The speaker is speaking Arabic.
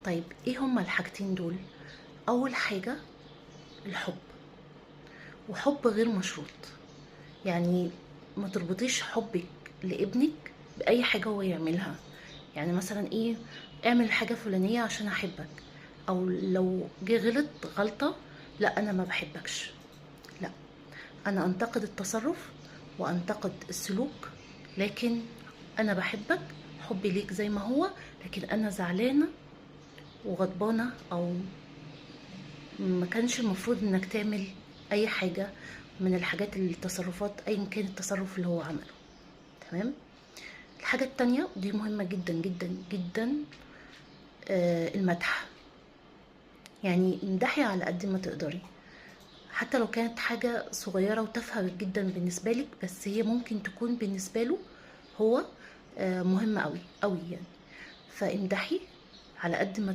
طيب ايه هما الحاجتين دول؟ اول حاجة الحب، وحب غير مشروط. يعني ما تربطيش حبك لابنك باي حاجة هو يعملها. يعني مثلا ايه، اعمل الحاجة الفلانية عشان احبك، او لو جه غلط غلطة، لا انا ما بحبكش. لا، انا انتقد التصرف وانتقد السلوك، لكن انا بحبك، حبي ليك زي ما هو، لكن انا زعلانة وغضبانة، او ما كانش المفروض انك تعمل اي حاجة من الحاجات التصرفات ايا كان التصرف اللي هو عمله. تمام. الحاجة التانية دي مهمة جدا جدا جدا، المدح. يعني امدحي على قد ما تقدري، حتى لو كانت حاجة صغيرة وتافهة جدا بالنسبة لك، بس هي ممكن تكون بالنسبة له هو مهمة قوي قوي يعني. فامدحي على قد ما